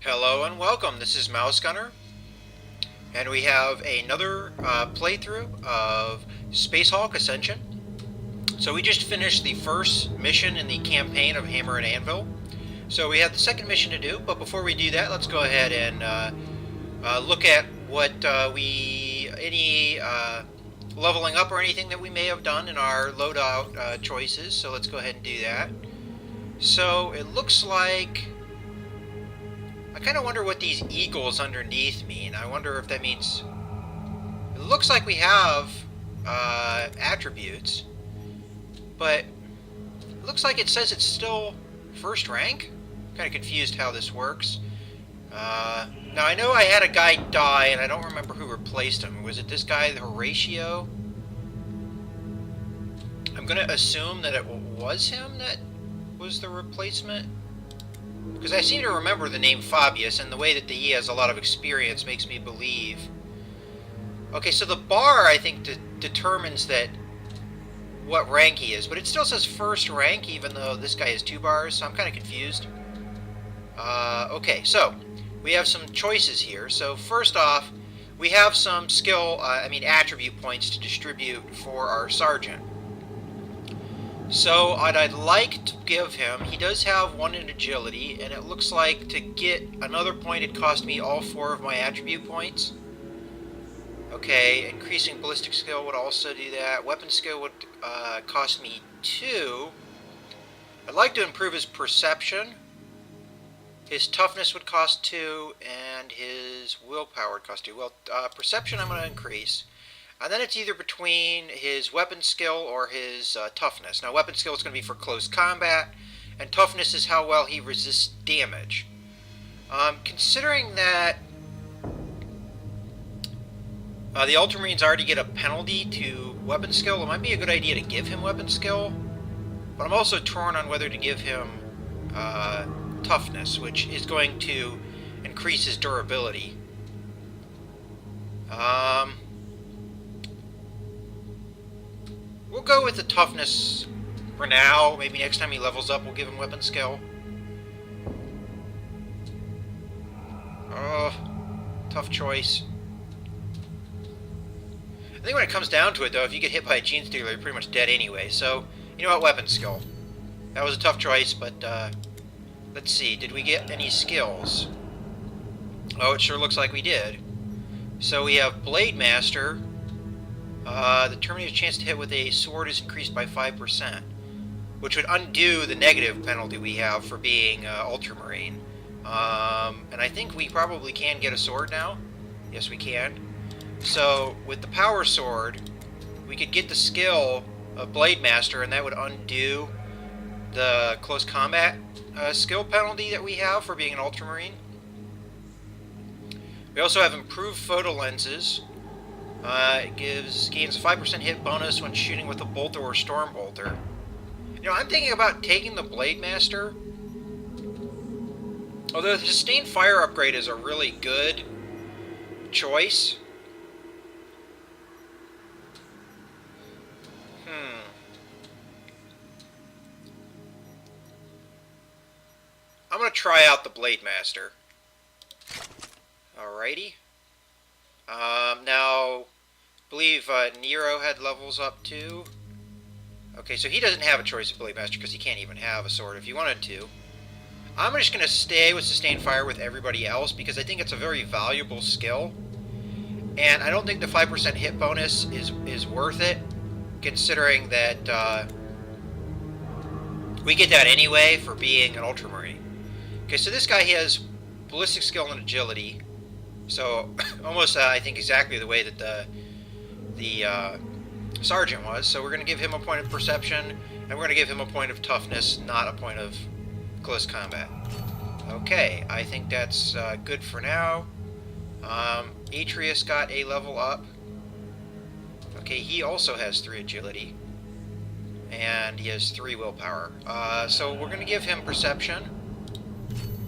Hello and welcome. This is Mouse Gunner, and we have another playthrough of Space Hulk Ascension. So we just finished the first mission in the campaign of Hammer and Anvil. So we have the second mission to do, but before we do that, let's go ahead and look at what any leveling up or anything that we may have done in our loadout choices. So let's go ahead and do that. So it looks like I kind of wonder what these eagles underneath mean. I wonder if that means... It looks like we have attributes, but it looks like it says it's still first rank. I'm kind of confused how this works. Now I know I had a guy die, and I don't remember who replaced him. Was it this guy, Horatio? I'm going to assume that it was him that was the replacement. Because I seem to remember the name Fabius, and the way that he has a lot of experience makes me believe. Okay, so the bar, I think, determines that what rank he is, but it still says first rank, even though this guy has 2 bars, so I'm kind of confused. Okay, so we have some choices here. So first off, we have some attribute points to distribute for our sergeant. So what I'd like to give him, he does have 1 in agility, and it looks like to get another point it cost me all 4 of my attribute points. Okay, increasing ballistic skill would also do that. Weapon skill would cost me 2. I'd like to improve his perception. His toughness would cost 2, and his willpower would cost 2. Well, perception I'm going to increase. And then it's either between his weapon skill or his toughness. Now, weapon skill is going to be for close combat, and toughness is how well he resists damage. Considering that the Ultramarines already get a penalty to weapon skill, it might be a good idea to give him weapon skill. But I'm also torn on whether to give him toughness, which is going to increase his durability. We'll go with the toughness for now. Maybe next time he levels up, we'll give him weapon skill. Oh, tough choice. I think when it comes down to it, though, if you get hit by a gene stealer, you're pretty much dead anyway. So, you know what, weapon skill. That was a tough choice, but let's see. Did we get any skills? Oh, it sure looks like we did. So we have Blade Master. The Terminator's chance to hit with a sword is increased by 5%, which would undo the negative penalty we have for being Ultramarine. And I think we probably can get a sword now. Yes, we can. So, with the Power Sword, we could get the skill of Blade Master, and that would undo the close combat skill penalty that we have for being an Ultramarine. We also have improved photo lenses. It gains a 5% hit bonus when shooting with a bolter or storm bolter. You know, I'm thinking about taking the Blade Master. Although the sustained fire upgrade is a really good choice. I'm going to try out the Blade Master. Alrighty. Now, I believe Nero had levels up too. Okay, so he doesn't have a choice of Blade Master because he can't even have a sword if he wanted to. I'm just going to stay with Sustained Fire with everybody else because I think it's a very valuable skill. And I don't think the 5% hit bonus is worth it, considering that we get that anyway for being an Ultramarine. Okay, so this guy, he has ballistic skill and agility. So, almost, I think, exactly the way that the sergeant was. So we're going to give him a point of perception, and we're going to give him a point of toughness, not a point of close combat. Okay, I think that's good for now. Atreus got a level up. Okay, he also has 3 agility. And he has 3 willpower. So we're going to give him perception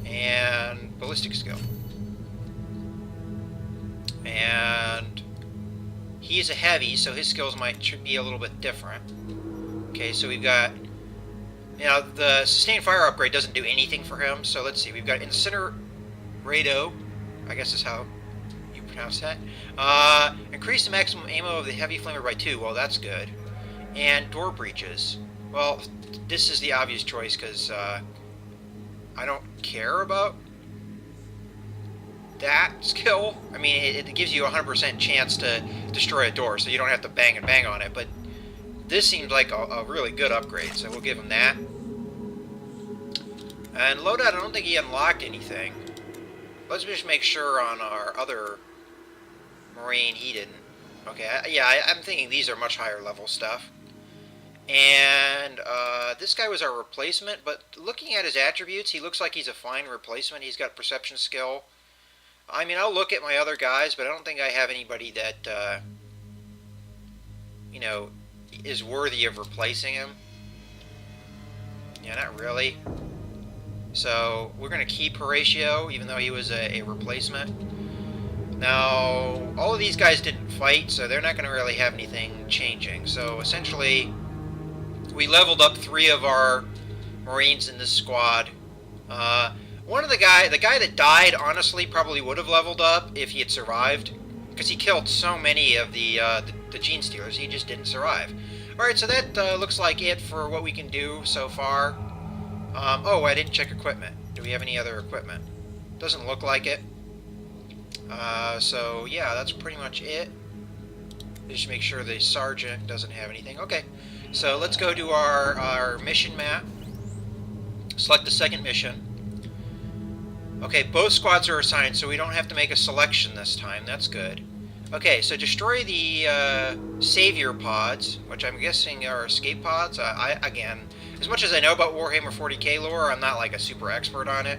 and ballistic skill. And he is a heavy, so his skills should be a little bit different. Okay, so we've got, you know, the sustained fire upgrade doesn't do anything for him. So let's see, we've got Rado, I guess is how you pronounce that. Increase the maximum ammo of the heavy flamer by 2. Well, that's good. And door breaches. Well, this is the obvious choice because I don't care about that skill. I mean, it gives you a 100% chance to destroy a door, so you don't have to bang and bang on it. But this seems like a really good upgrade, so we'll give him that. And loadout, I don't think he unlocked anything. Let's just make sure on our other Marine he didn't. Okay, I'm thinking these are much higher level stuff. And this guy was our replacement, but looking at his attributes, he looks like he's a fine replacement. He's got perception skill. I mean, I'll look at my other guys, but I don't think I have anybody that, you know, is worthy of replacing him. Yeah, not really. So we're going to keep Horatio, even though he was a replacement. Now, all of these guys didn't fight, so they're not going to really have anything changing. So essentially, we leveled up 3 of our Marines in this squad. One of the guy that died, honestly, probably would have leveled up if he had survived, because he killed so many of the Gene Stealers. He just didn't survive. All right, so that looks like it for what we can do so far. Oh, I didn't check equipment. Do we have any other equipment? Doesn't look like it. So yeah, that's pretty much it. Just make sure the sergeant doesn't have anything. Okay, so let's go to our mission map. Select the second mission. Okay, both squads are assigned, so we don't have to make a selection this time. That's good. Okay, so destroy the savior pods, which I'm guessing are escape pods. Again, as much as I know about Warhammer 40k lore, I'm not like a super expert on it.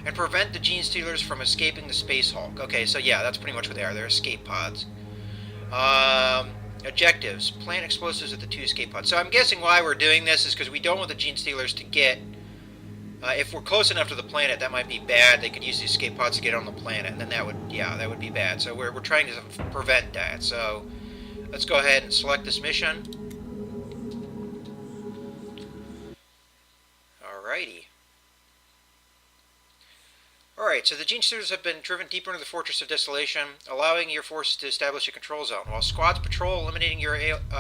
And prevent the Gene Stealers from escaping the Space Hulk. Okay, so yeah, that's pretty much what they are. They're escape pods. Objectives. Plant explosives at the 2 escape pods. So I'm guessing why we're doing this is because we don't want the Gene Stealers to get... if we're close enough to the planet, that might be bad. They could use the escape pods to get on the planet, and then that would be bad. So we're trying to prevent that. So let's go ahead and select this mission. Alrighty. Alright, so the Gene Stealers have been driven deeper into the Fortress of Desolation, allowing your forces to establish a control zone. While squads patrol, eliminating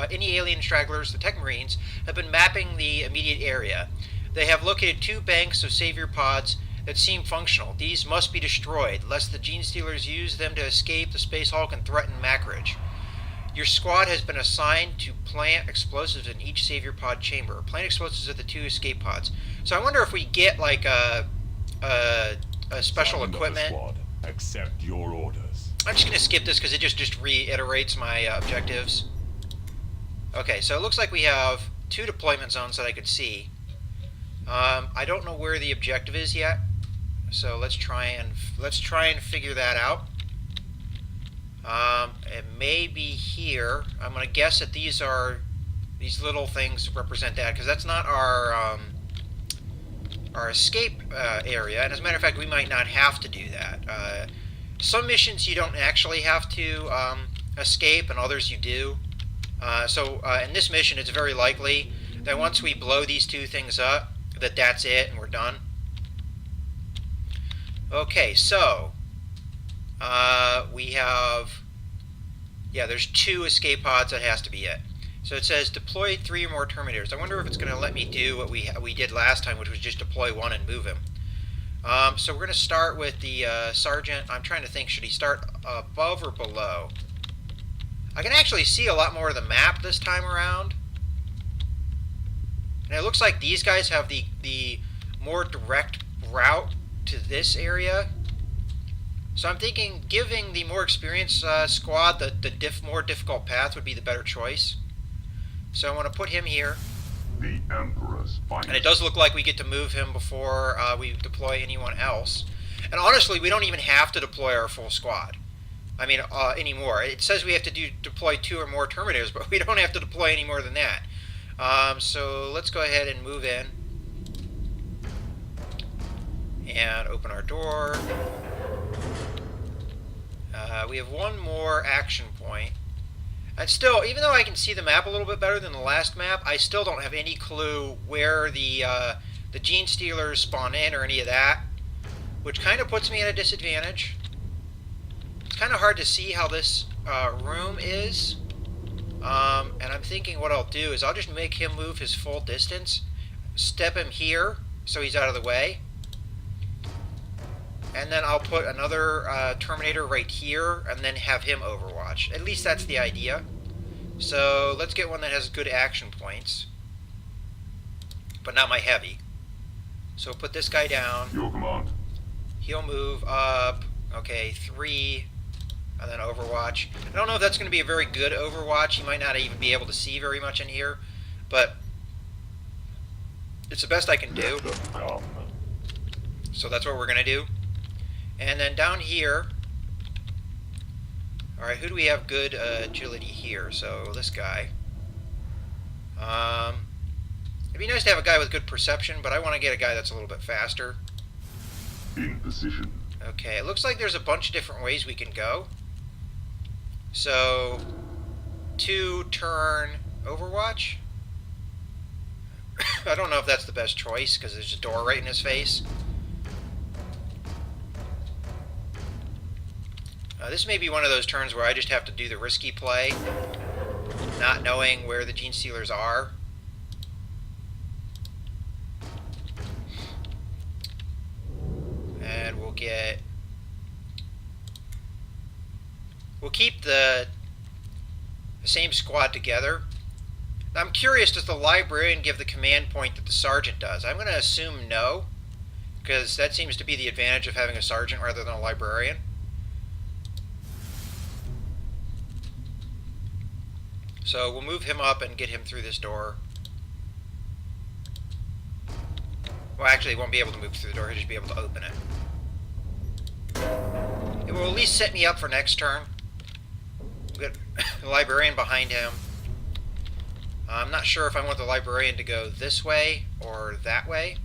any alien stragglers, the Tech Marines have been mapping the immediate area. They have located 2 banks of savior pods that seem functional. These must be destroyed, lest the Gene Stealers use them to escape the Space Hulk and threaten Mackridge. Your squad has been assigned to plant explosives in each savior pod chamber. Plant explosives at the 2 escape pods. So I wonder if we get like a special equipment. Squad, accept your orders. I'm just going to skip this because it just reiterates my objectives. Okay, so it looks like we have 2 deployment zones that I could see. I don't know where the objective is yet, so let's try and figure that out. It may be here. I'm going to guess that these little things represent that, because that's not our escape area. And as a matter of fact, we might not have to do that. Some missions you don't actually have to escape, and others you do. So in this mission, it's very likely that once we blow these 2 things up, that's it, and we're done. Okay, so we have, there's 2 escape pods. That has to be it. So it says deploy 3 or more Terminators. I wonder if it's going to let me do what we did last time, which was just deploy 1 and move him. So we're going to start with the sergeant. I'm trying to think, should he start above or below? I can actually see a lot more of the map this time around. And it looks like these guys have the more direct route to this area. So I'm thinking giving the more experienced squad the more difficult path would be the better choice. So I want to put him here. The Emperor's finest. And it does look like we get to move him before we deploy anyone else. And honestly, we don't even have to deploy our full squad. I mean, anymore. It says we have to deploy 2 or more Terminators, but we don't have to deploy any more than that. So let's go ahead and move in. And open our door. We have 1 more action point. And still, even though I can see the map a little bit better than the last map, I still don't have any clue where the Gene Stealers spawn in or any of that. which kind of puts me at a disadvantage. It's kind of hard to see how this room is. And I'm thinking what I'll do is I'll just make him move his full distance, step him here so he's out of the way, and then I'll put another Terminator right here and then have him overwatch. At least that's the idea. So let's get one that has good action points, but not my heavy. So put this guy down. Your command. He'll move up. Okay, 3, and then overwatch. I don't know if that's going to be a very good overwatch. He might not even be able to see very much in here, but it's the best I can do. So that's what we're going to do. And then down here, alright, who do we have good agility here? So this guy. It'd be nice to have a guy with good perception, but I want to get a guy that's a little bit faster. In position. Okay, it looks like there's a bunch of different ways we can go. So, 2-turn overwatch. I don't know if that's the best choice because there's a door right in his face. This may be one of those turns where I just have to do the risky play, not knowing where the Gene Stealers are. And we'll keep the same squad together. Now, I'm curious, does the librarian give the command point that the sergeant does? I'm going to assume no, because that seems to be the advantage of having a sergeant rather than a librarian. So we'll move him up and get him through this door. Well, actually, he won't be able to move through the door. He'll just be able to open it. It will at least set me up for next turn. We'll get the librarian behind him. I'm not sure if I want the librarian to go this way or that way.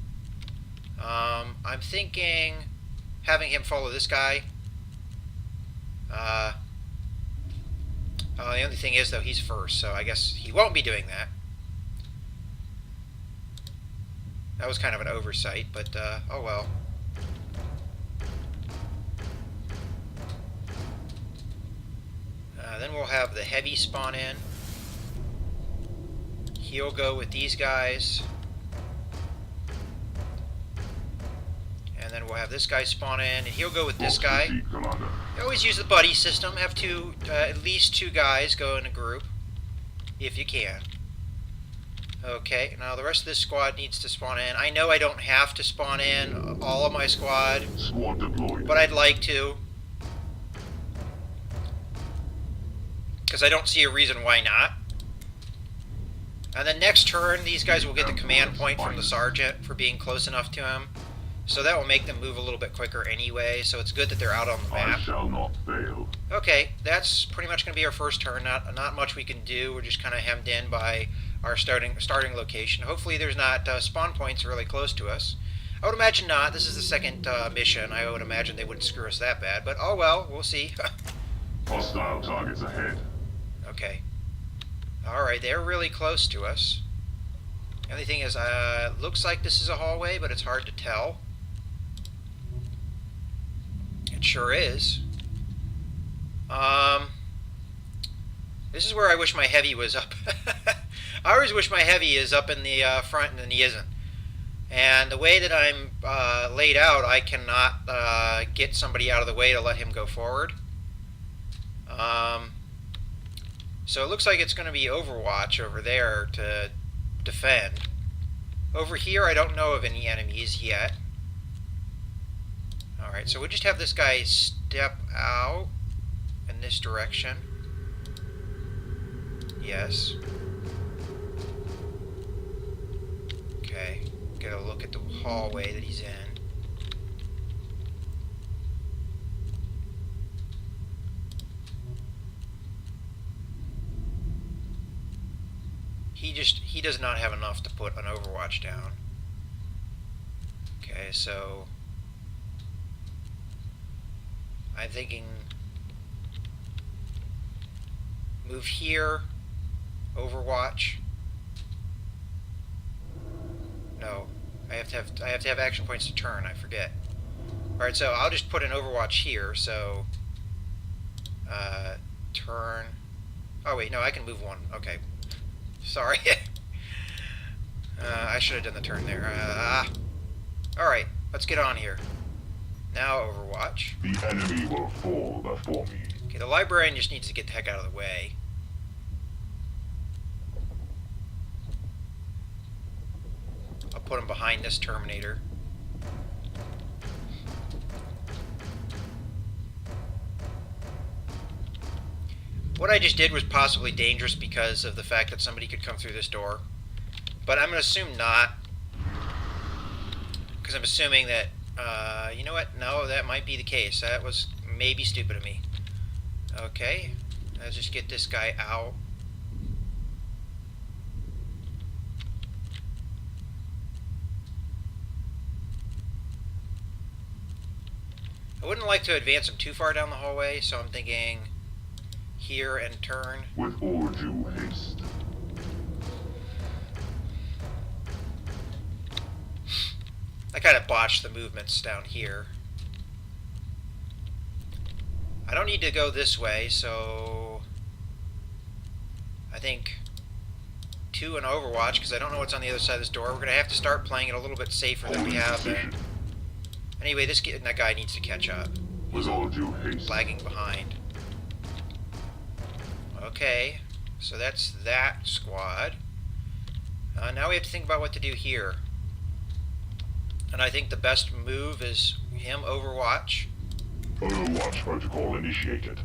I'm thinking having him follow this guy. The only thing is, though, he's first, so I guess he won't be doing that. That was kind of an oversight, but oh well. Then we'll have the heavy spawn in. He'll go with these guys. And then we'll have this guy spawn in, and he'll go with this guy. You always use the buddy system. Have at least 2 guys go in a group, if you can. Okay, now the rest of this squad needs to spawn in. I know I don't have to spawn in all of my squad, but I'd like to. Because I don't see a reason why not. And then next turn, these guys will get the command point from the sergeant for being close enough to him. So that will make them move a little bit quicker anyway, so it's good that they're out on the map. I shall not fail. Okay, that's pretty much going to be our first turn. Not much we can do. We're just kind of hemmed in by our starting location. Hopefully there's not spawn points really close to us. I would imagine not. This is the second mission. I would imagine they wouldn't screw us that bad, but oh well, we'll see. Hostile targets ahead. Okay. Alright, they're really close to us. The only thing is, it looks like this is a hallway, but it's hard to tell. It sure is. This is where I wish my heavy was up. I always wish my heavy is up in the front, and he isn't. And the way that I'm laid out, I cannot get somebody out of the way to let him go forward. So it looks like it's going to be Overwatch over there to defend. Over here, I don't know of any enemies yet. Alright, so we'll just have this guy step out in this direction. Yes. Okay, get a look at the hallway that he's in. He does not have enough to put an Overwatch down. Okay, so I'm thinking move here, Overwatch. No, I have to have action points to turn. I forget. Alright, so I'll just put an Overwatch here, so... turn... Oh wait, no, I can move one. Okay. Sorry. I should have done the turn there. Alright, let's get on here. Now Overwatch. The enemy will fall before me. Okay, the librarian just needs to get the heck out of the way. I'll put him behind this Terminator. What I just did was possibly dangerous because of the fact that somebody could come through this door. But I'm going to assume not. Because I'm assuming that, you know what? No, that might be the case. That was maybe stupid of me. Okay, let's just get this guy out. I wouldn't like to advance him too far down the hallway, so I'm thinking here and turn. With all due haste. I kind of botched the movements down here. I don't need to go this way, so I think 2 and Overwatch, because I don't know what's on the other side of this door. We're going to have to start playing it a little bit safer than we have been. Anyway, that guy needs to catch up. With all due haste. Lagging behind. Okay, so that's that squad. Now we have to think about what to do here. And I think the best move is him Overwatch. Overwatch protocol initiated.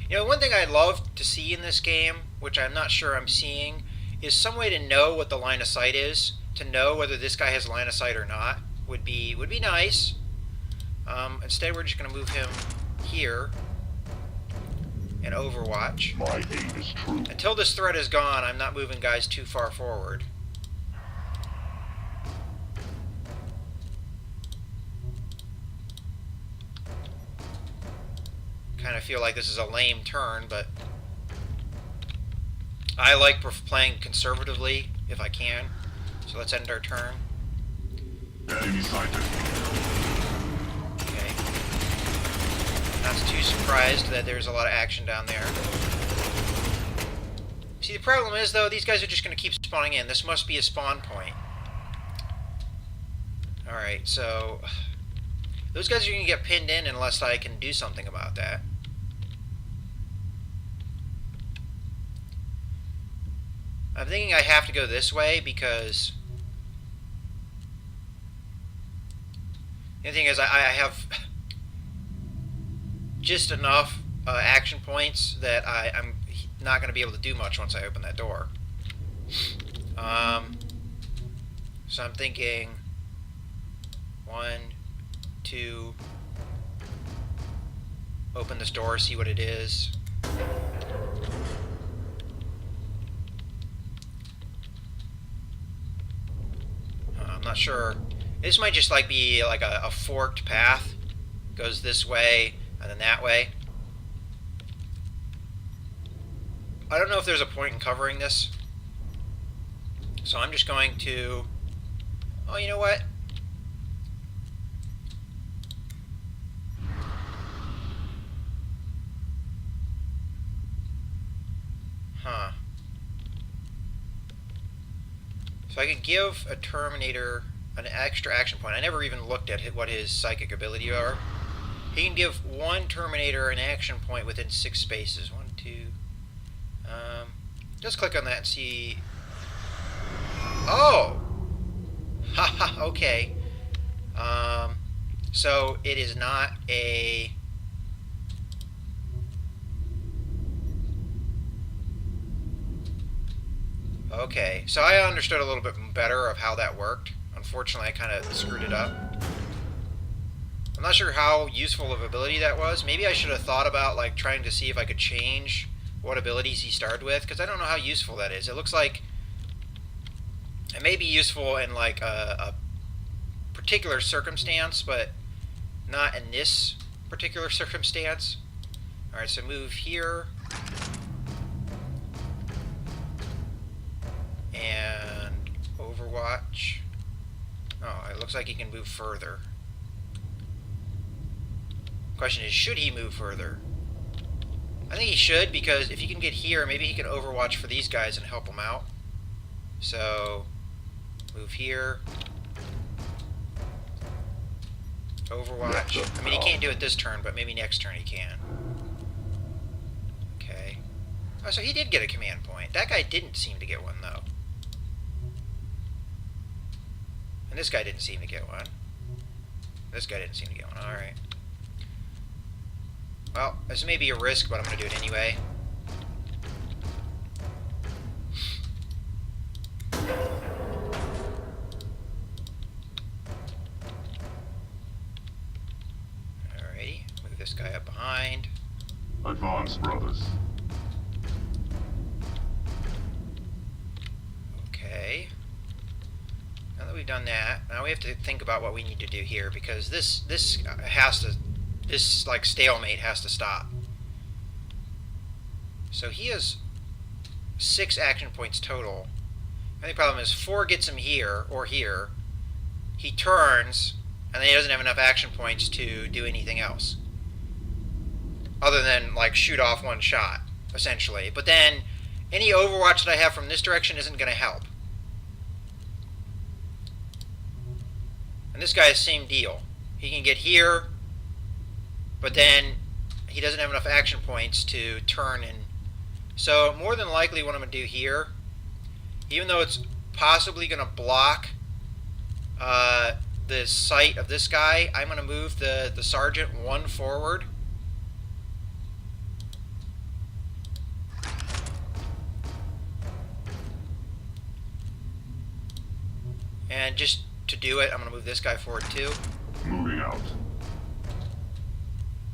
You know, one thing I'd love to see in this game, which I'm not sure I'm seeing, is some way to know what the line of sight is, to know whether this guy has line of sight or not. Would be nice. Instead, we're just going to move him here in Overwatch. My aim is true. Until this threat is gone, I'm not moving guys too far forward. Kind of feel like this is a lame turn, but I like playing conservatively if I can. So let's end our turn. Enemy sighted. Okay. Not too surprised that there's a lot of action down there. See, the problem is, though, these guys are just going to keep spawning in. This must be a spawn point. Alright, so those guys are going to get pinned in unless I can do something about that. I'm thinking I have to go this way because the thing is I have just enough action points that I'm not going to be able to do much once I open that door. So I'm thinking 1, 2, open this door, see what it is. I'm not sure. This might just like be like a forked path. Goes this way and then that way. I don't know if there's a point in covering this. So I'm just going to... Oh, you know what? Huh. So I could give a Terminator an extra action point. I never even looked at what his psychic ability are. He can give one Terminator an action point within 6 spaces. 1, 2. Just click on that and see. Oh! Haha, okay. So it is not a... Okay, so I understood a little bit better of how that worked. Unfortunately, I kind of screwed it up. I'm not sure how useful of ability that was. Maybe I should have thought about like trying to see if I could change what abilities he started with, because I don't know how useful that is. It looks like it may be useful in like a particular circumstance, but not in this particular circumstance. Alright, so move here. And Overwatch. Oh, it looks like he can move further. Question is, should he move further? I think he should, because if he can get here, maybe he can overwatch for these guys and help them out. So, move here. Overwatch. I mean, he can't do it this turn, but maybe next turn he can. Okay. Oh, so he did get a command point. That guy didn't seem to get one, though. And this guy didn't seem to get one. This guy didn't seem to get one. Alright. Well, this may be a risk, but I'm going to do it anyway. Alrighty. Move this guy up behind. Advance, brothers. Okay. Now that we've done that, now we have to think about what we need to do here, because this like stalemate has to stop. So he has 6 action points total. The only problem is 4 gets him here or here. He turns, and then he doesn't have enough action points to do anything else, other than like shoot off one shot, essentially. But then any overwatch that I have from this direction isn't going to help. And this guy is same deal. He can get here, but then he doesn't have enough action points to turn. And so more than likely what I'm going to do here, even though it's possibly going to block the sight of this guy, I'm going to move the sergeant 1 forward. And just to do it, I'm going to move this guy forward too. Moving out.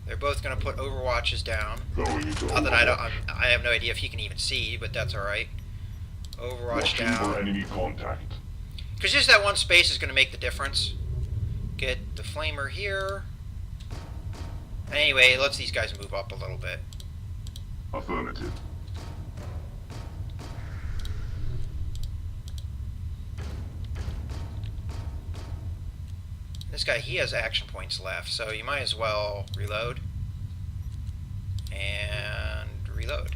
They're both going to put overwatches down. Going into Not that overwatch. I have no idea if he can even see, but that's alright. Overwatch Watching for down. enemy contact. Because just that one space is going to make the difference. Get the flamer here. Anyway, it lets these guys move up a little bit. Affirmative. This guy, he has action points left, so you might as well reload. And reload.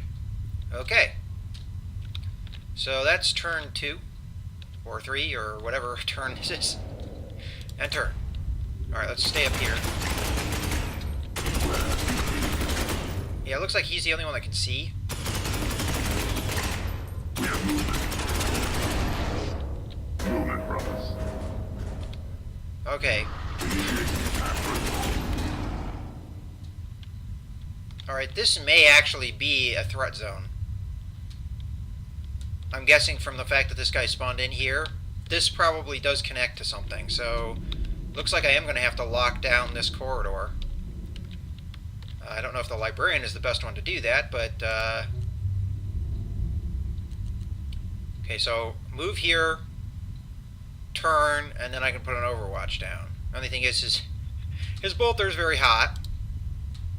Okay. So that's turn 2. Or 3, or whatever turn this is. And turn. Alright, let's stay up here. Yeah, it looks like he's the only one that can see. We have movement. Movement, brothers. Okay. Initiating attack. Alright, this may actually be a threat zone. I'm guessing from the fact that this guy spawned in here, this probably does connect to something, so looks like I am going to have to lock down this corridor. I don't know if the librarian is the best one to do that, but okay, so move here, turn, and then I can put an overwatch down. The only thing is his bolter is very hot.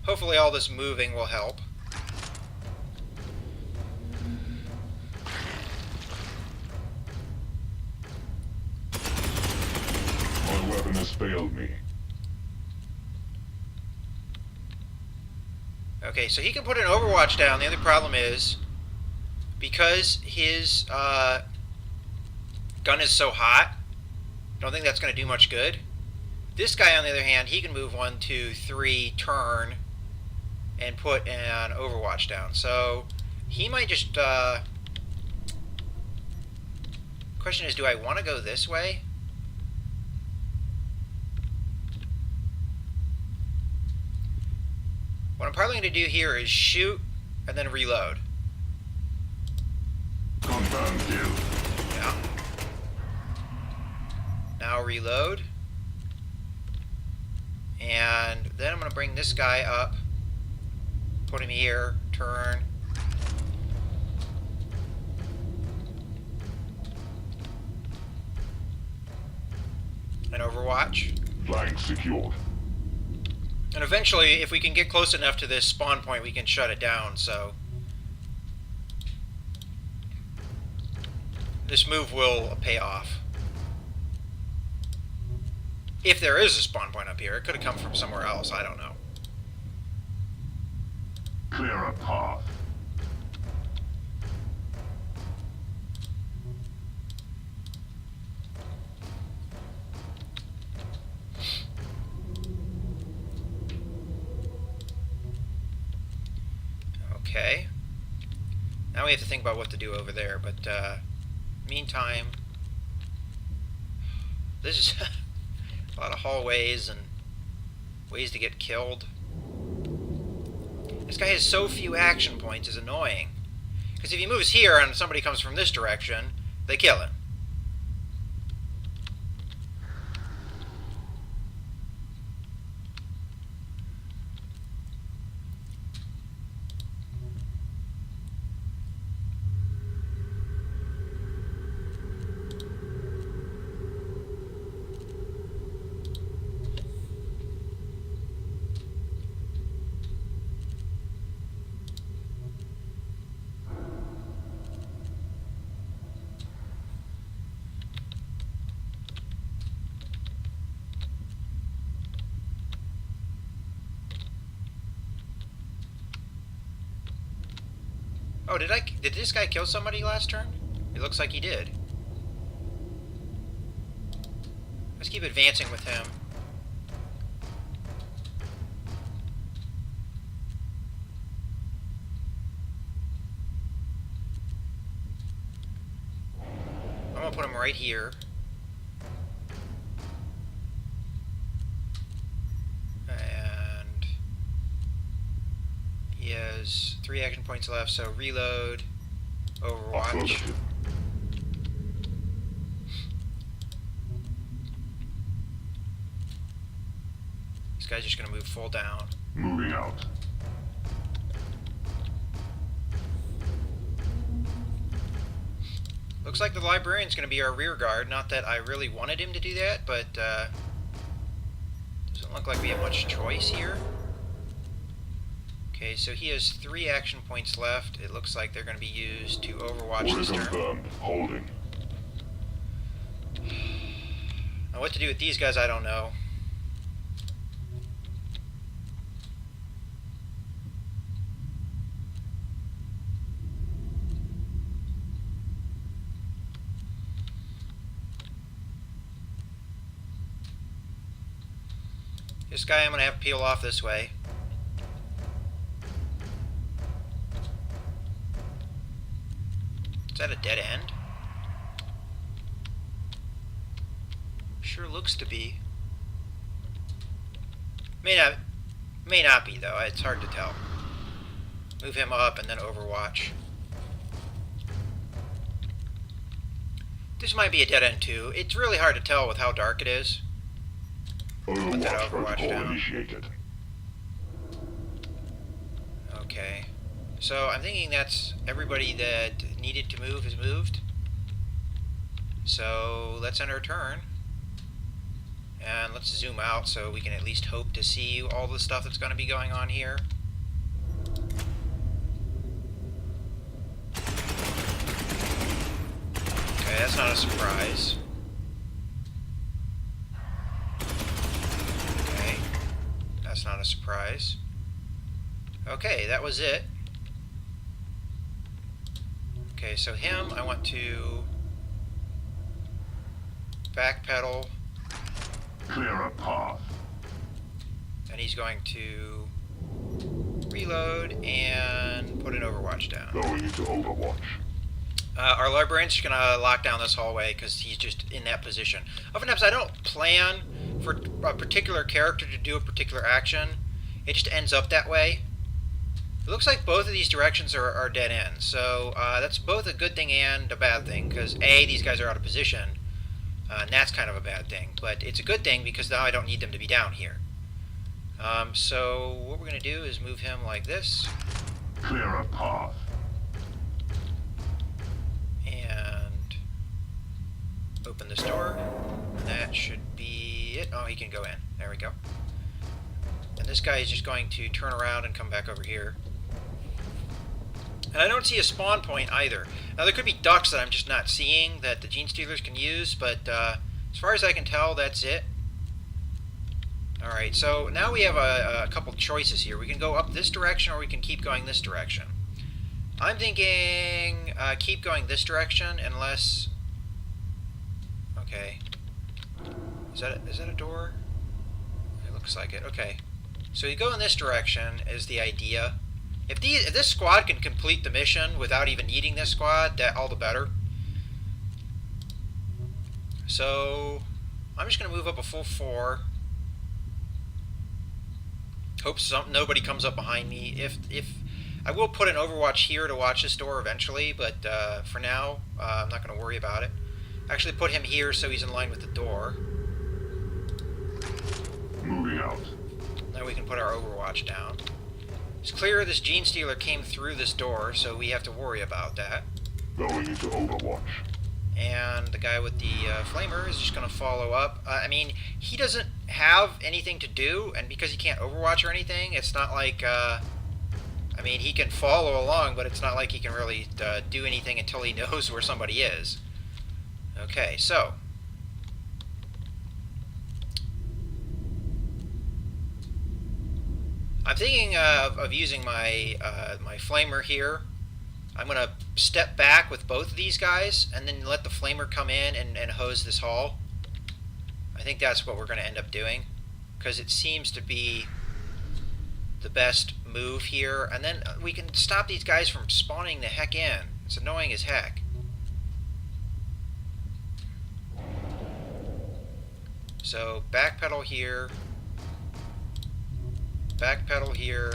Hopefully all this moving will help. My weapon has failed me. Okay, so he can put an overwatch down. The other problem is, because his gun is so hot, I don't think that's going to do much good. This guy, on the other hand, he can move 1, 2, 3, turn, and put an overwatch down. So he might just... question is, do I want to go this way? What I'm probably going to do here is shoot and then reload. Confirmed kill. Yeah. Now reload. And then I'm going to bring this guy up. Put him here. Turn. And overwatch. Flank secured. And eventually, if we can get close enough to this spawn point, we can shut it down, so... this move will pay off. If there is a spawn point up here, it could have come from somewhere else, I don't know. Clear a path. Okay. Now we have to think about what to do over there, but meantime, this is a lot of hallways and ways to get killed. This guy has so few action points, it's annoying. Because if he moves here and somebody comes from this direction, they kill him. Oh, did this guy kill somebody last turn? It looks like he did. Let's keep advancing with him. I'm gonna put him right here. And he has 3 action points left, so reload, Overwatch. Affirmative. This guy's just gonna move full down. Moving out. Looks like the librarian's going to be our rear guard. Not that I really wanted him to do that, but doesn't look like we have much choice here. Okay, so he has 3 action points left. It looks like they're going to be used to Overwatch Order this turn. confirmed. Holding. Now what to do with these guys, I don't know. This guy I'm going to have to peel off this way. Is that a dead end? Sure looks to be. May not be though. It's hard to tell. Move him up and then Overwatch. This might be a dead end too. It's really hard to tell with how dark it is. Put that Overwatch Overwatch protocol down. initiated. Okay. So I'm thinking that's everybody that needed to move has moved. So let's end our turn. And let's zoom out so we can at least hope to see all the stuff that's going to be going on here. Okay, that's not a surprise. Okay, that's not a surprise. Okay, that was it. Okay, so him, I want to backpedal, Clear a path. and he's going to reload and put an Overwatch down. Going into Overwatch. Our librarian's just going to lock down this hallway because he's just in that position. Oftentimes I don't plan for a particular character to do a particular action. It just ends up that way. It looks like both of these directions are dead ends, so that's both a good thing and a bad thing, because A, these guys are out of position, and that's kind of a bad thing, but it's a good thing because now I don't need them to be down here. So what we're going to do is move him like this, Clear a path. and open this door. That should be it. Oh, he can go in. There we go. And this guy is just going to turn around and come back over here. And I don't see a spawn point either. Now there could be ducks that I'm just not seeing that the Gene Stealers can use, but as far as I can tell, that's it. Alright, so now we have a couple choices here. We can go up this direction or we can keep going this direction. I'm thinking keep going this direction unless... Okay. Is that a door? It looks like it. Okay. So you go in this direction is the idea. If this squad can complete the mission without even needing this squad, that all the better. So I'm just going to move up a full 4. Hope nobody comes up behind me. If I will put an overwatch here to watch this door eventually, but for now I'm not going to worry about it. Actually put him here so he's in line with the door. Moving out. Now we can put our overwatch down. It's clear this Gene Stealer came through this door, so we have to worry about that. Going into Overwatch. And the guy with the flamer is just going to follow up. I mean, he doesn't have anything to do, and because he can't overwatch or anything, it's not like... I mean, he can follow along, but it's not like he can really do anything until he knows where somebody is. Okay, so... I'm thinking of using my my flamer here. I'm going to step back with both of these guys and then let the flamer come in and hose this hall. I think that's what we're going to end up doing because it seems to be the best move here. And then we can stop these guys from spawning the heck in. It's annoying as heck. So backpedal here. Backpedal here.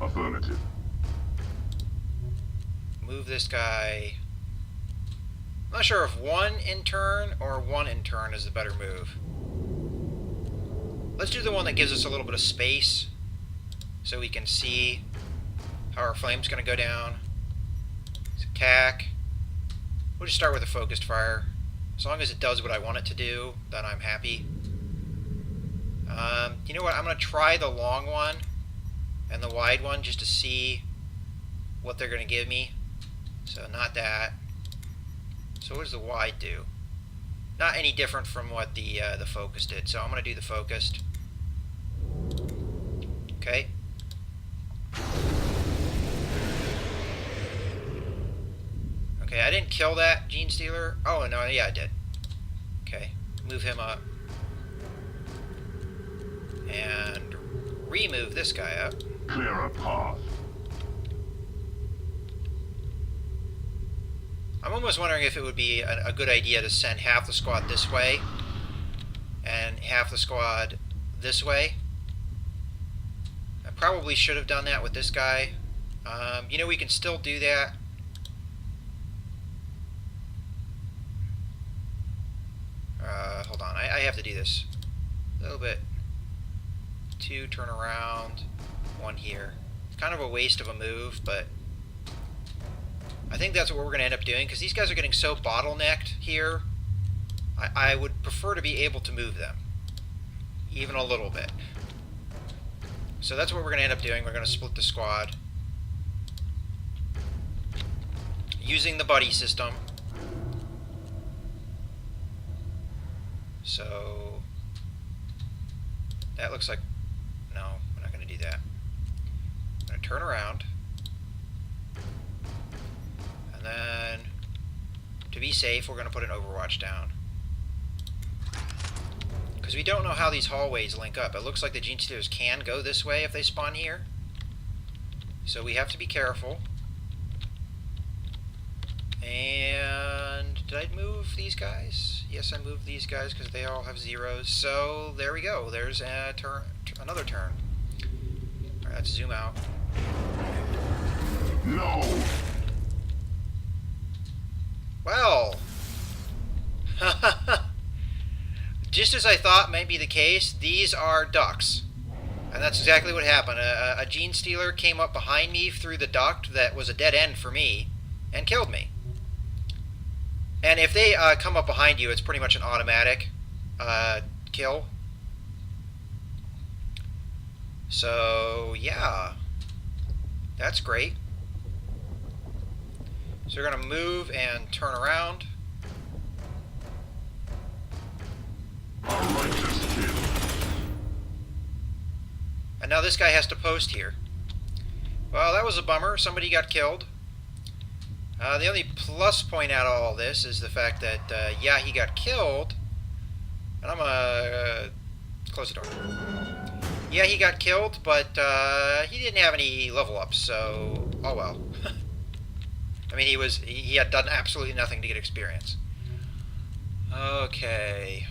Affirmative. Move this guy. I'm not sure if one in turn or one in turn is the better move. Let's do the one that gives us a little bit of space so we can see how our flame's going to go down. Let's attack. We'll just start with a focused fire. As long as it does what I want it to do, then I'm happy. You know what? I'm going to try the long one and the wide one just to see what they're going to give me. So not that. So what does the wide do? Not any different from what the focus did. So I'm going to do the focused. Okay. Okay, I didn't kill that Gene Stealer. Oh no, yeah, I did. Okay, move him up. And remove this guy up. Clear a path. I'm almost wondering if it would be a good idea to send half the squad this way and half the squad this way. I probably should have done that with this guy. You know, we can still do that. Hold on, I have to do this a little bit. 2, turn around, 1 here. It's kind of a waste of a move, but I think that's what we're going to end up doing because these guys are getting so bottlenecked here. I would prefer to be able to move them, even a little bit. So that's what we're going to end up doing. We're going to split the squad using the buddy system. So that looks like... No, we're not going to do that. I'm going to turn around. And then, to be safe, we're going to put an overwatch down. Because we don't know how these hallways link up. It looks like the Gene Stealers can go this way if they spawn here. So we have to be careful. And did I move these guys? Yes, I moved these guys because they all have zeros. So there we go. There's a another turn. Alright, let's zoom out. No! Well, just as I thought might be the case, these are ducts. And that's exactly what happened. A Gene Stealer came up behind me through the duct that was a dead end for me and killed me. And if they come up behind you, it's pretty much an automatic kill. So, yeah. That's great. So we're going to move and turn around. A righteous kill. And now this guy has to post here. Well, that was a bummer. Somebody got killed. The only plus point out of all this is the fact that, yeah, he got killed. And I'm gonna close the door. Yeah, he got killed, but he didn't have any level ups, so oh well. I mean, he had done absolutely nothing to get experience. Okay.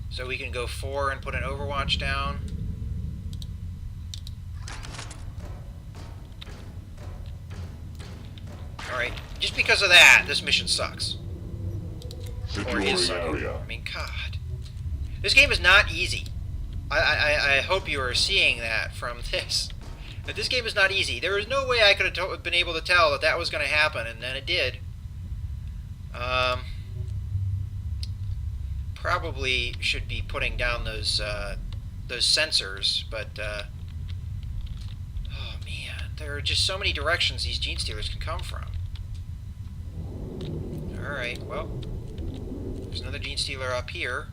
So we can go 4 and put an Overwatch down. Alright, just because of that, this mission sucks. Or is sucking. I mean, God. This game is not easy. I hope you are seeing that from this. But this game is not easy. There is no way I could have been able to tell that that was going to happen, and then it did. Probably should be putting down those sensors, but oh man, there are just so many directions these gene stealers can come from. All right, well, there's another gene stealer up here.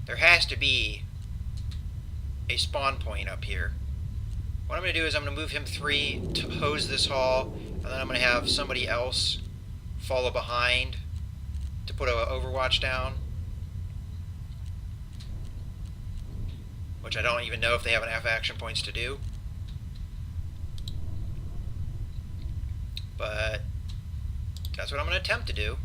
There has to be a spawn point up here. What I'm going to do is I'm going to move him 3 to hose this hall, and then I'm going to have somebody else follow behind to put an Overwatch down. Which I don't even know if they have enough action points to do. But that's what I'm going to attempt to do.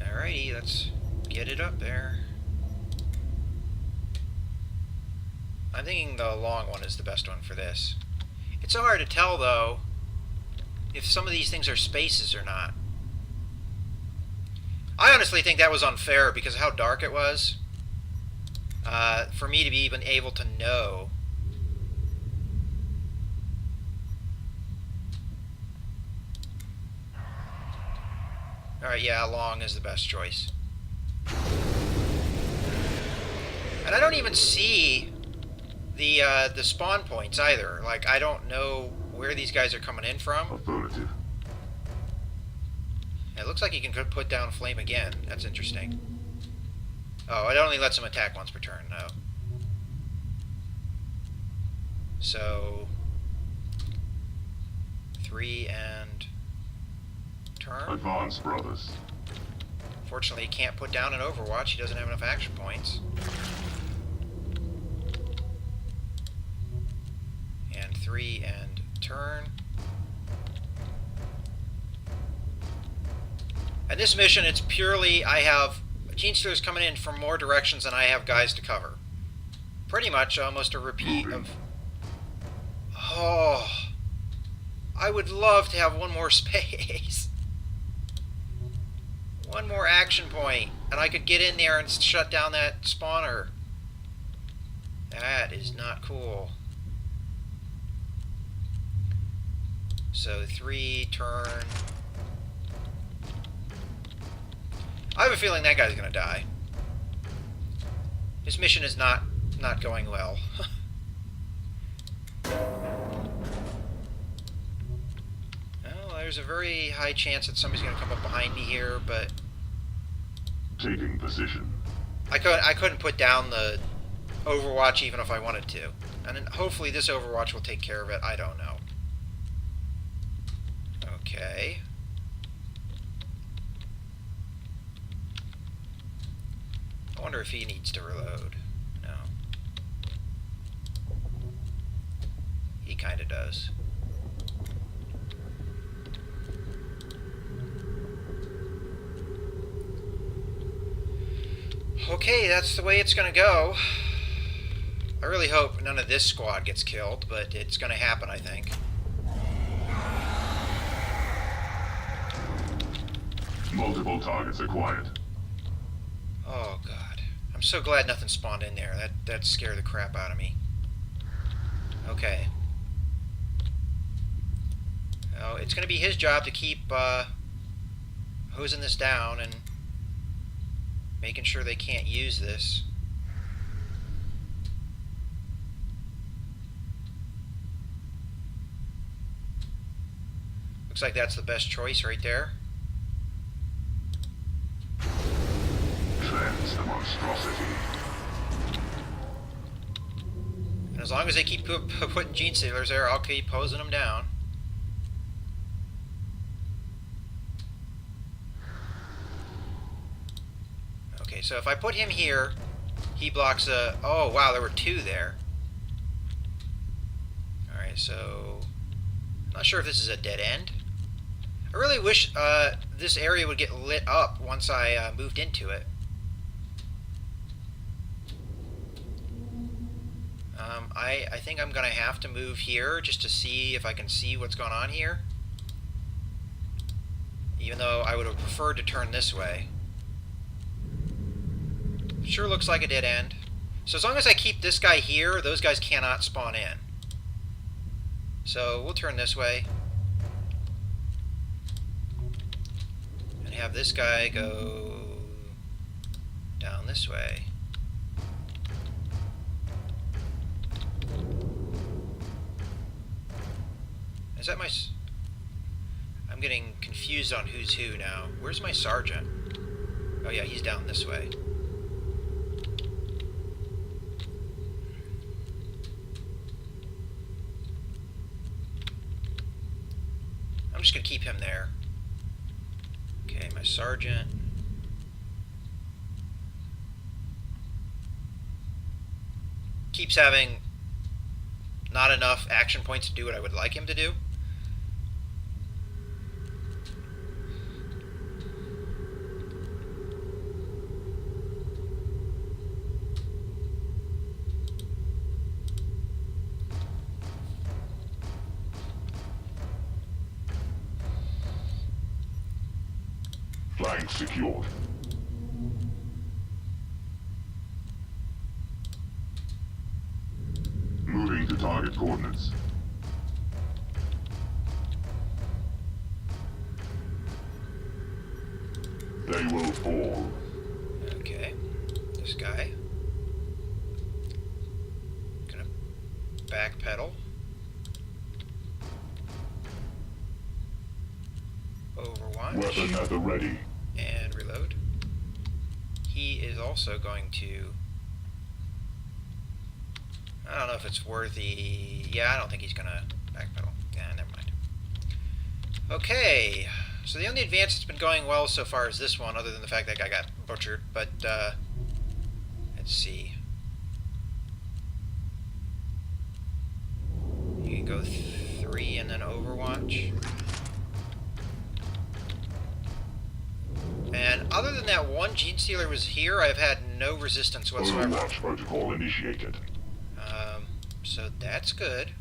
Alrighty, let's get it up there. I'm thinking the long one is the best one for this. It's so hard to tell, though, if some of these things are spaces or not. I honestly think that was unfair because of how dark it was. For me to be even able to know. Alright, yeah, long is the best choice. And I don't even see the spawn points either. Like, I don't know where these guys are coming in from. Affirmative. It looks like you can put down flame again. That's interesting. Oh, it only lets him attack once per turn. No. So 3 and turn. Advance, brothers. Fortunately, he can't put down an Overwatch. He doesn't have enough action points. And 3 and turn. And this mission, it's purely, I have gene stealers coming in from more directions than I have guys to cover. Pretty much almost a repeat of... Oh, I would love to have one more space. One more action point, and I could get in there and shut down that spawner. That is not cool. So 3, turn. I have a feeling that guy's gonna die. His mission is not going well. Well, there's a very high chance that somebody's gonna come up behind me here, but Taking position. I couldn't put down the Overwatch even if I wanted to. And then hopefully this Overwatch will take care of it. I don't know. Okay. I wonder if he needs to reload. No. He kind of does. Okay, that's the way it's gonna go. I really hope none of this squad gets killed, but it's gonna happen, I think. Multiple targets acquired. Oh god. I'm so glad nothing spawned in there. That scared the crap out of me. Okay. Oh, it's gonna be his job to keep hosing this down and making sure they can't use this. Looks like that's the best choice right there. There's the monstrosity. And as long as they keep putting gene stealers there, I'll keep hosing them down. Okay, so if I put him here, he blocks a... Oh, wow, there were two there. Alright, so... Not sure if this is a dead end. I really wish this area would get lit up once I moved into it. I think I'm going to have to move here just to see if I can see what's going on here. Even though I would have preferred to turn this way. Sure looks like a dead end. So as long as I keep this guy here, those guys cannot spawn in. So we'll turn this way. And have this guy go down this way. Is that my... I'm getting confused on who's who now. Where's my sergeant? Oh yeah, he's down this way. I'm just going to keep him there. Okay, my sergeant. Keeps having not enough action points to do what I would like him to do. Flank secured. Moving to target coordinates. They will fall. Okay, this guy. Gonna backpedal. Overwatch. Weapon at the ready. And reload. He is also going to... I don't know if it's worthy... Yeah, I don't think he's going to backpedal. Yeah, never mind. Okay, so the only advance that's been going well so far is this one, other than the fact that I got butchered, but, let's see. You can go 3 and then Overwatch. And other than that one gene stealer was here, I've had no resistance whatsoever. Overwatch protocol initiated. So that's good.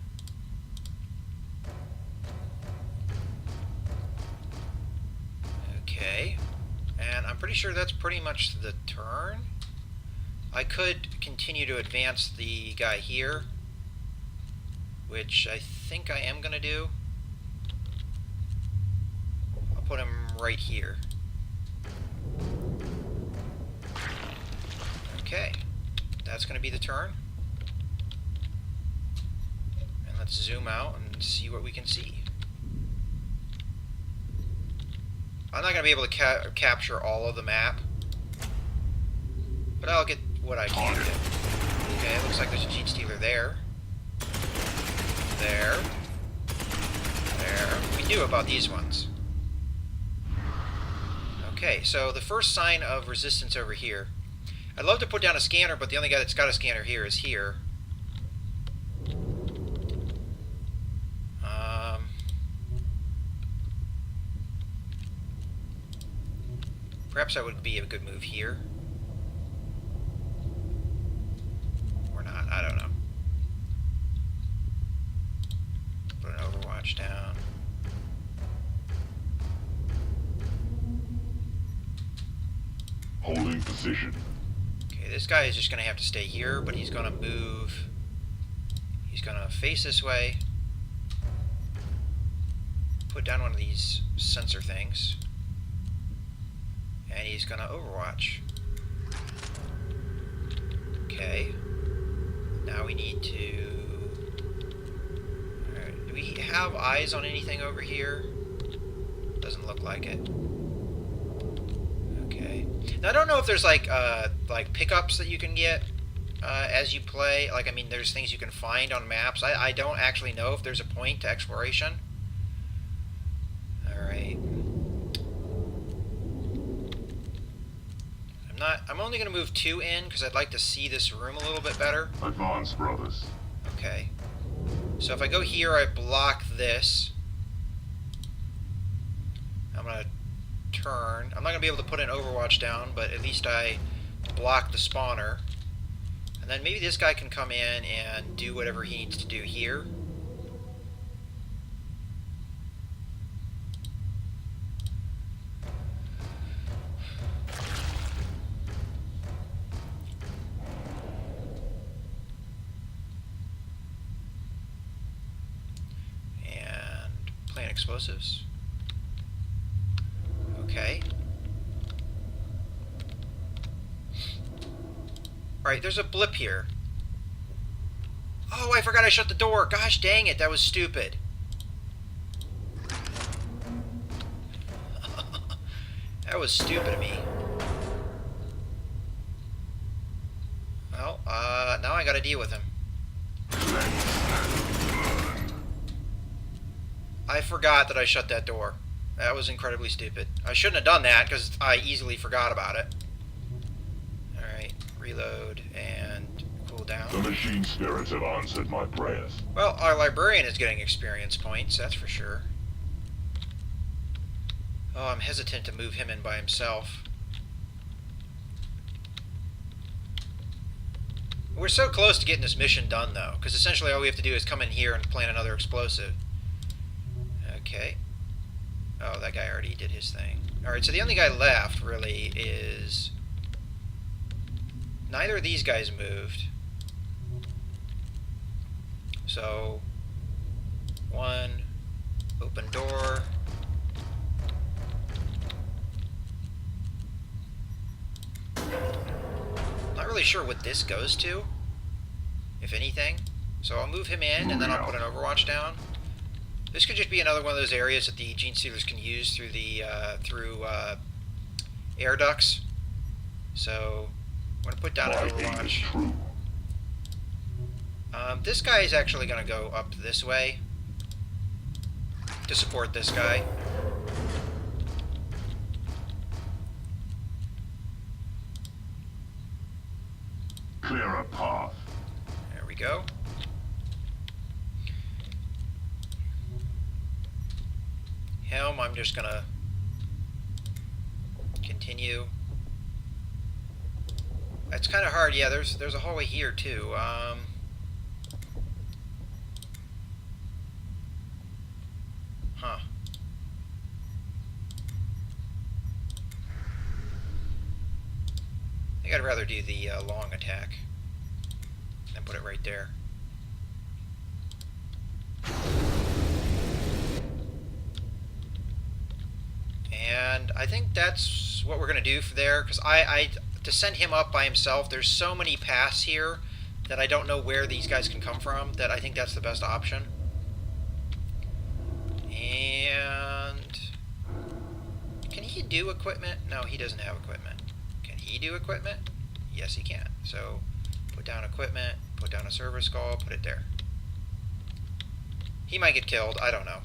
Okay. And I'm pretty sure that's pretty much the turn. I could continue to advance the guy here, which I think I am going to do. I'll put him right here. Okay, that's going to be the turn. And let's zoom out and see what we can see. I'm not going to be able to capture all of the map, but I'll get what I can get. Okay, it looks like there's a gene stealer there. There. There. We knew about these ones. Okay, so the first sign of resistance over here. I'd love to put down a scanner, but the only guy that's got a scanner here is here. Perhaps that would be a good move here. Or not, I don't know. Put an Overwatch down. Holding position. Okay, this guy is just going to have to stay here, but he's going to move. He's going to face this way. Put down one of these sensor things. And he's going to Overwatch. Okay. Now we need to... Alright, do we have eyes on anything over here? Doesn't look like it. Okay. Now I don't know if there's like pickups that you can get as you play. Like, I mean, there's things you can find on maps. I don't actually know if there's a point to exploration. All right. I'm only going to move 2 in because I'd like to see this room a little bit better. Advance, brothers. Okay. So if I go here, I block this. I'm going to turn. I'm not going to be able to put an Overwatch down, but at least I block the spawner. And then maybe this guy can come in and do whatever he needs to do here. Plant explosives. Okay. Alright, there's a blip here. Oh, I forgot I shut the door. Gosh dang it, that was stupid. That was stupid of me. Well, now I gotta deal with him. I forgot that I shut that door. That was incredibly stupid. I shouldn't have done that because I easily forgot about it. Alright, reload and cool down. The machine spirits have answered my prayers. Well, our librarian is getting experience points, that's for sure. Oh, I'm hesitant to move him in by himself. We're so close to getting this mission done, though, because essentially all we have to do is come in here and plant another explosive. Okay. Oh, that guy already did his thing. Alright, so the only guy left, really, is... Neither of these guys moved. So... 1... Open door... Not really sure what this goes to, if anything. So I'll move him in, and then I'll put an Overwatch down. This could just be another one of those areas that the gene stealers can use through the air ducts. So I'm going to put down an Overwatch. This guy is actually going to go up this way to support this guy. Clear a path. There we go. Helm, I'm just gonna continue. It's kind of hard. Yeah, there's a hallway here too. Huh. I think I'd rather do the long attack and put it right there. And I think that's what we're going to do for there, because to send him up by himself, there's so many paths here that I don't know where these guys can come from, that I think that's the best option. And... Can he do equipment? No, he doesn't have equipment. Can he do equipment? Yes, he can. So, put down equipment, put down a server skull, put it there. He might get killed, I don't know.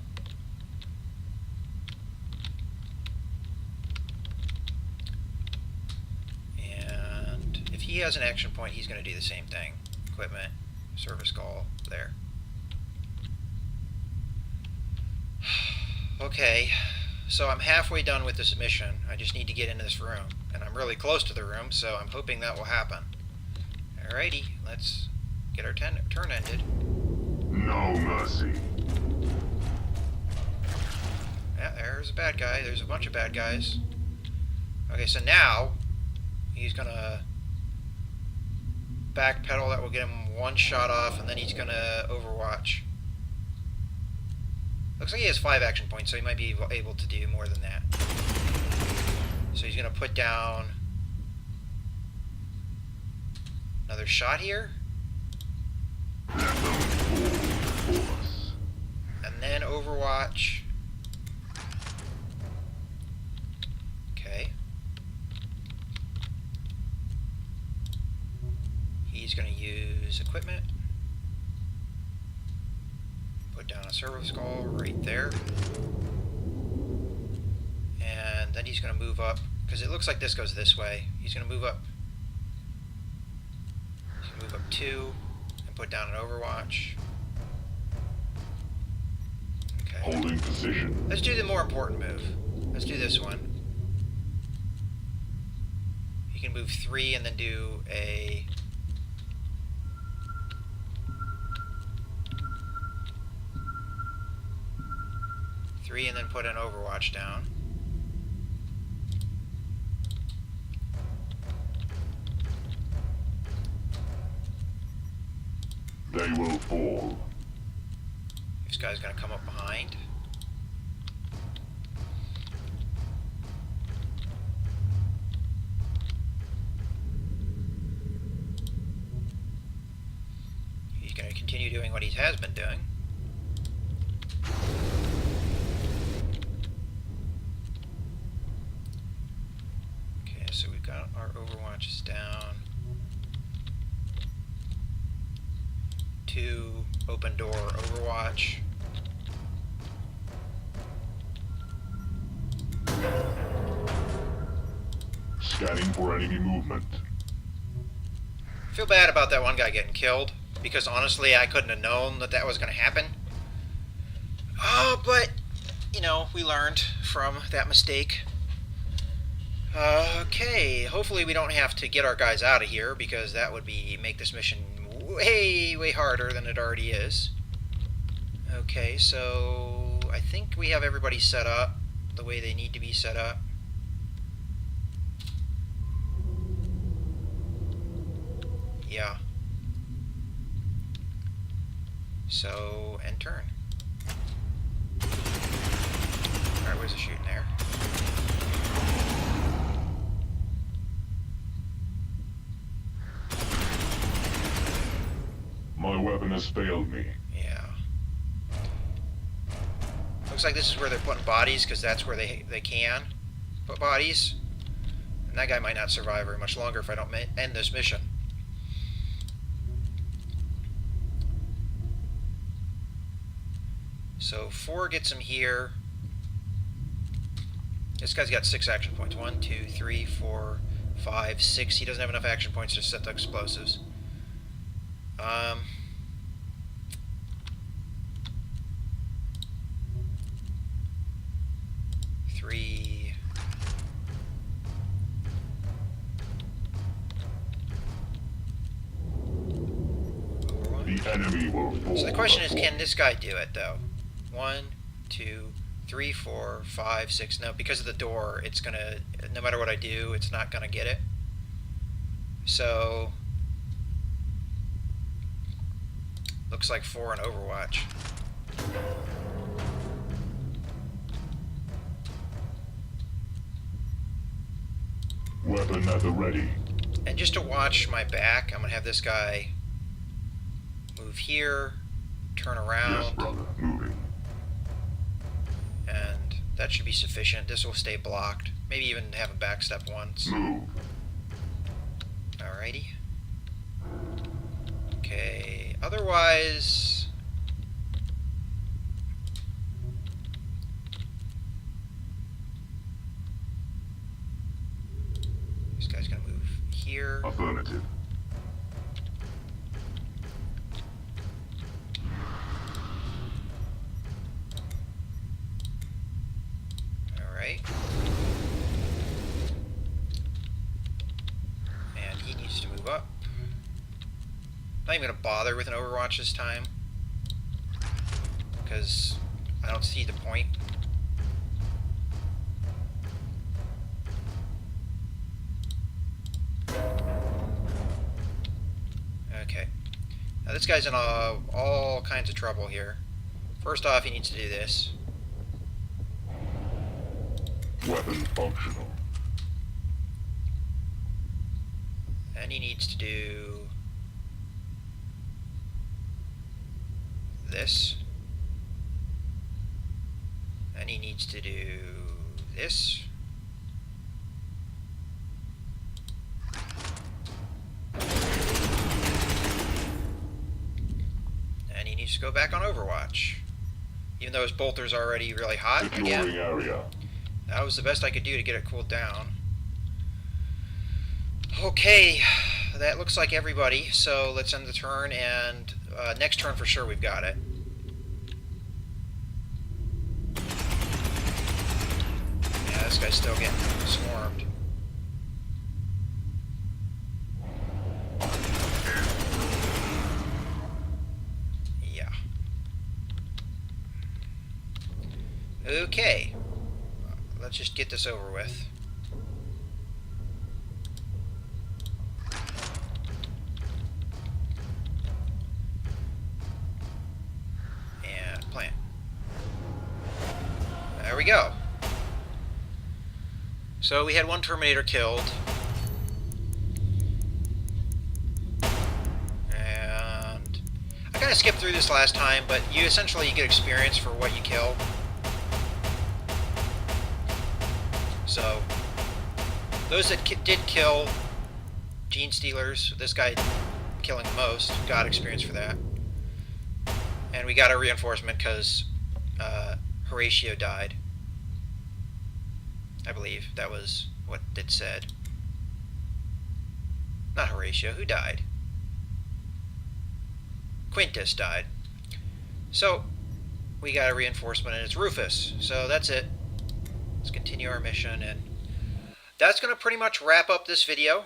And if he has an action point, he's going to do the same thing. Equipment, server skull, there. Okay, so I'm halfway done with this mission. I just need to get into this room. And I'm really close to the room, so I'm hoping that will happen. Alrighty, let's get our turn ended. No mercy. Yeah, there's a bad guy. There's a bunch of bad guys. Okay, so now he's gonna backpedal. That will get him one shot off, and then he's gonna Overwatch. Looks like he has 5 action points, so he might be able to do more than that. So he's gonna put down another shot here. And then Overwatch. Okay. He's going to use equipment. Put down a servo skull right there. And then he's going to move up, because it looks like this goes this way. He's going to move up. He's going to move up 2 and put down an overwatch. Okay. Holding position. Let's do the more important move. Let's do this one. You can move 3 and then do a... and then put an overwatch down. They will fall. This guy's gonna come up behind. He's gonna continue doing what he has been doing. So we've got our overwatches down. 2, open door, overwatch. Scanning for enemy movement. I feel bad about that one guy getting killed, because honestly I couldn't have known that that was going to happen. Oh, but, you know, we learned from that mistake. Okay, hopefully we don't have to get our guys out of here, because that would make this mission way harder than it already is. Okay, so I think we have everybody set up the way they need to be set up. Yeah. So, end turn. Alright, where's the shooting there? My weapon has failed me. Yeah. Looks like this is where they're putting bodies, because that's where they can put bodies. And that guy might not survive very much longer if I don't end this mission. So 4 gets him here. This guy's got 6 action points. 1, 2, 3, 4, 5, 6. He doesn't have enough action points to set the explosives. 3. The enemy will fall. So the question is, can this guy do it though? 1, 2, 3, 4, 5, 6. No, because of the door, it's gonna, no matter what I do, it's not gonna get it. So looks like 4 in Overwatch. Weapon at the ready. And just to watch my back, I'm gonna have this guy move here, turn around. Yes, brother. Moving. And that should be sufficient. This will stay blocked. Maybe even have him backstep once. Move. Alrighty. Okay, otherwise... This guy's gonna move here. Affirmative. Alright. And he needs to move up. Not even going to bother with an Overwatch this time, because I don't see the point. Okay. Now this guy's in all kinds of trouble here. First off, he needs to do this. Weapon functional. And he needs to do this. And he needs to do this. just go back on Overwatch. Even though his bolter's already really hot Securing again. area. That was the best I could do to get it cooled down. Okay, that looks like everybody, so let's end the turn, and next turn for sure we've got it. Yeah, this guy's still getting swarmed. Yeah. Okay. Let's just get this over with. And plant. There we go. So we had one Terminator killed. And I kind of skipped through this last time, but you get experience for what you kill. So those that did kill Gene Stealers, this guy killing the most, got experience for that. And we got a reinforcement because Horatio died. I believe that was what it said. Not Horatio, who died? Quintus died. So we got a reinforcement, and it's Rufus. So that's it. Let's continue our mission, and that's going to pretty much wrap up this video.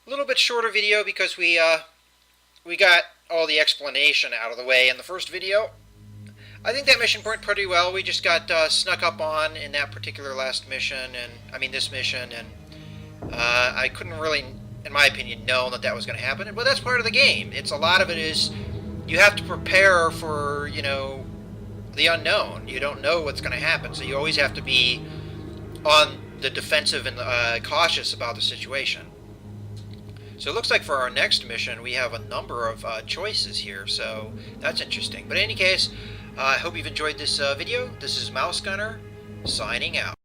A little bit shorter video because we got all the explanation out of the way in the first video. I think that mission went pretty well. We just got snuck up on in that particular last mission, and I mean this mission, and I couldn't really, in my opinion, know that was going to happen. But that's part of the game. It's a lot of it is you have to prepare for, you know, the unknown. You don't know what's going to happen, so you always have to be on the defensive and cautious about the situation. So it looks like for our next mission we have a number of choices here, so that's interesting. But in any case, I hope you've enjoyed this video. This is Mouse Gunner, signing out.